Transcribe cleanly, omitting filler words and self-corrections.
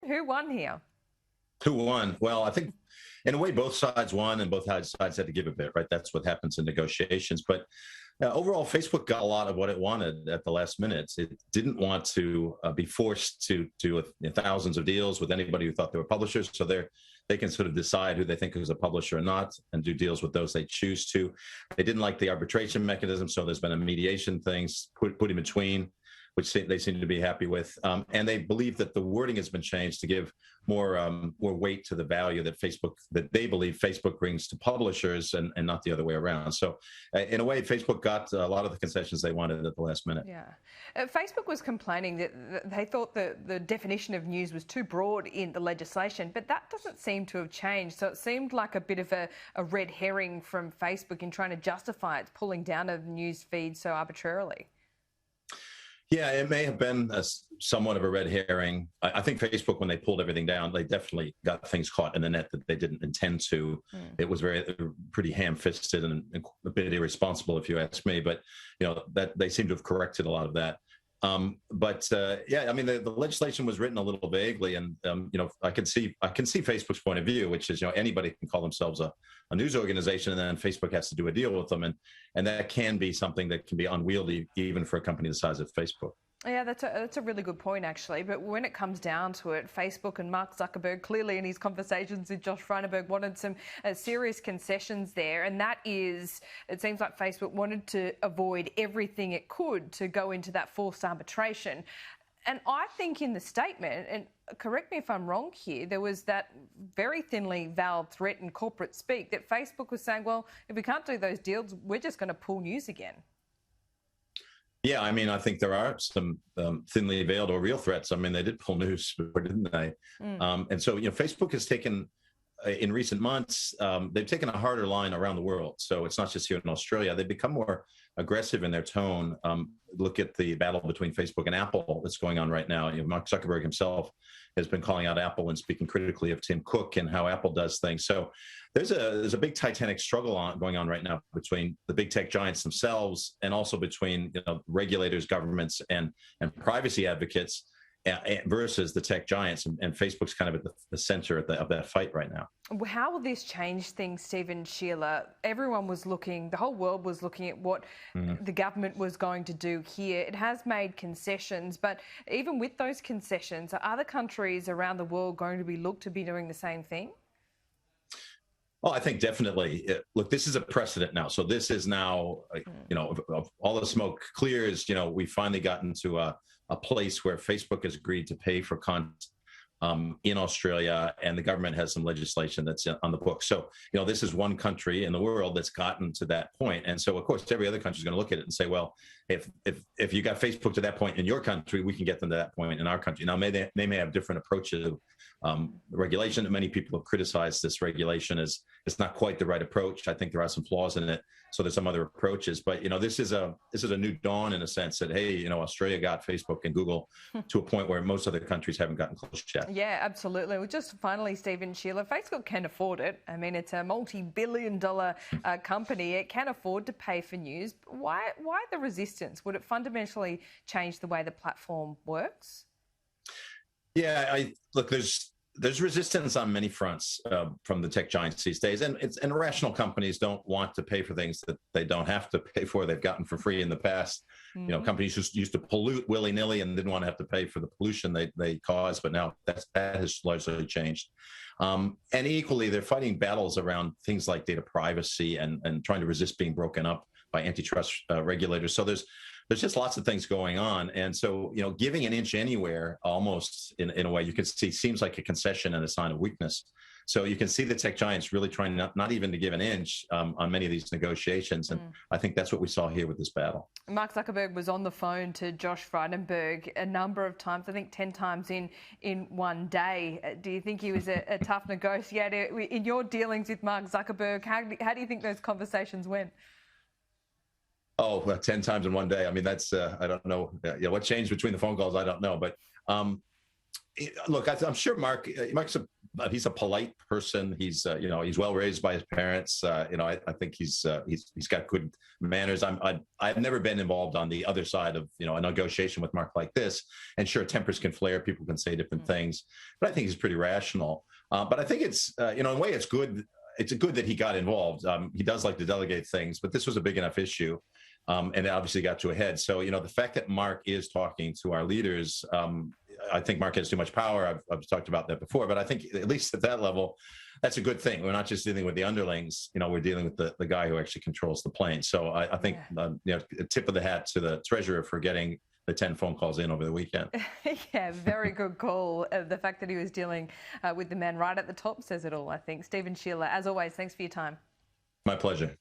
Who won here? Who won? Well, I think in a way both sides won and both sides had to give a bit, right? That's what happens in negotiations. But overall, Facebook got a lot of what it wanted at the last minute. It didn't want to be forced to do thousands of deals with anybody who thought they were publishers. So they can sort of decide who they think is a publisher or not and do deals with those they choose to. They didn't like the arbitration mechanism, so there's been a mediation things put in between, which they seem to be happy with. And they believe that the wording has been changed to give more weight to the value that they believe Facebook brings to publishers and not the other way around. So in a way, Facebook got a lot of the concessions they wanted at the last minute. Yeah. Facebook was complaining that they thought the definition of news was too broad in the legislation, but that doesn't seem to have changed. So it seemed like a bit of a red herring from Facebook in trying to justify its pulling down of news feeds so arbitrarily. Yeah, it may have been somewhat of a red herring. I think Facebook, when they pulled everything down, they definitely got things caught in the net that they didn't intend to. It was pretty ham-fisted and a bit irresponsible, if you ask me. But that they seem to have corrected a lot of that. Yeah, I mean, the legislation was written a little vaguely, and I can see Facebook's point of view, which is anybody can call themselves a news organization, and then Facebook has to do a deal with them, and that can be something that can be unwieldy even for a company the size of Facebook. Yeah, that's a really good point, actually. But when it comes down to it, Facebook and Mark Zuckerberg, clearly in his conversations with Josh Frydenberg, wanted some serious concessions there. And that is, it seems like Facebook wanted to avoid everything it could to go into that forced arbitration. And I think in the statement, and correct me if I'm wrong here, there was that very thinly veiled threat in corporate speak that Facebook was saying, well, if we can't do those deals, we're just going to pull news again. Yeah, I mean, I think there are some thinly veiled or real threats. I mean, they did pull news, didn't they? And so, Facebook has taken, in recent months, they've taken a harder line around the world. So it's not just here in Australia. They've become more aggressive in their tone. Look at the battle between Facebook and Apple that's going on right now. Mark Zuckerberg himself has been calling out Apple and speaking critically of Tim Cook and how Apple does things. So there's a big titanic struggle going on right now between the big tech giants themselves and also between regulators, governments, and privacy advocates versus the tech giants, and Facebook's kind of at the center of that fight right now. How will this change things, Stephen, Sheila? Everyone was looking, the whole world was looking at what the government was going to do here. It has made concessions, but even with those concessions, are other countries around the world going to be looked to be doing the same thing? Well, I think definitely. Look, this is a precedent now. So this is now, if all the smoke clears, we've finally gotten to a place where Facebook has agreed to pay for content in Australia, and the government has some legislation that's on the book. So, this is one country in the world that's gotten to that point. And so, of course, every other country is going to look at it and say, well, if you got Facebook to that point in your country, we can get them to that point in our country. Now, they may have different approaches to regulation. Many people have criticized this regulation as it's not quite the right approach. I think there are some flaws in it. So there's some other approaches, but this is a new dawn in a sense that, hey, Australia got Facebook and Google to a point where most other countries haven't gotten close yet. Yeah, absolutely. Well, just finally, Stephen, Sheila, Facebook can afford it. I mean, it's a multi-billion-dollar company. It can afford to pay for news. Why the resistance? Would it fundamentally change the way the platform works? Yeah, look, there's resistance on many fronts from the tech giants these days, and rational companies don't want to pay for things that they don't have to pay for. They've gotten for free in the past. Companies just used to pollute willy-nilly and didn't want to have to pay for the pollution they caused, but now that has largely changed. And equally, they're fighting battles around things like data privacy and trying to resist being broken up by antitrust regulators. So there's just lots of things going on. And so, giving an inch anywhere almost in a way you can see seems like a concession and a sign of weakness. So you can see the tech giants really trying not even to give an inch on many of these negotiations. And I think that's what we saw here with this battle. Mark Zuckerberg was on the phone to Josh Frydenberg a number of times, I think 10 times in one day. Do you think he was a tough negotiator? In your dealings with Mark Zuckerberg, how do you think those conversations went? Oh, well, 10 times in one day. I mean, that's, I don't know. What changed between the phone calls, I don't know. But look, I'm sure Mark's a he's a polite person. He's he's well raised by his parents. I think he's got good manners. I've never been involved on the other side of a negotiation with Mark like this. And sure, tempers can flare. People can say different things, but I think he's pretty rational. But I think it's in a way it's good. It's good that he got involved. He does like to delegate things, but this was a big enough issue. And it obviously got to a head. So, the fact that Mark is talking to our leaders, I think Mark has too much power. I've talked about that before, but I think at least at that level, that's a good thing. We're not just dealing with the underlings, we're dealing with the guy who actually controls the plane. So I think, a tip of the hat to the treasurer for getting the 10 phone calls in over the weekend. Yeah, very good call. The fact that he was dealing with the man right at the top says it all, I think. Stephen Shearer, as always, thanks for your time. My pleasure.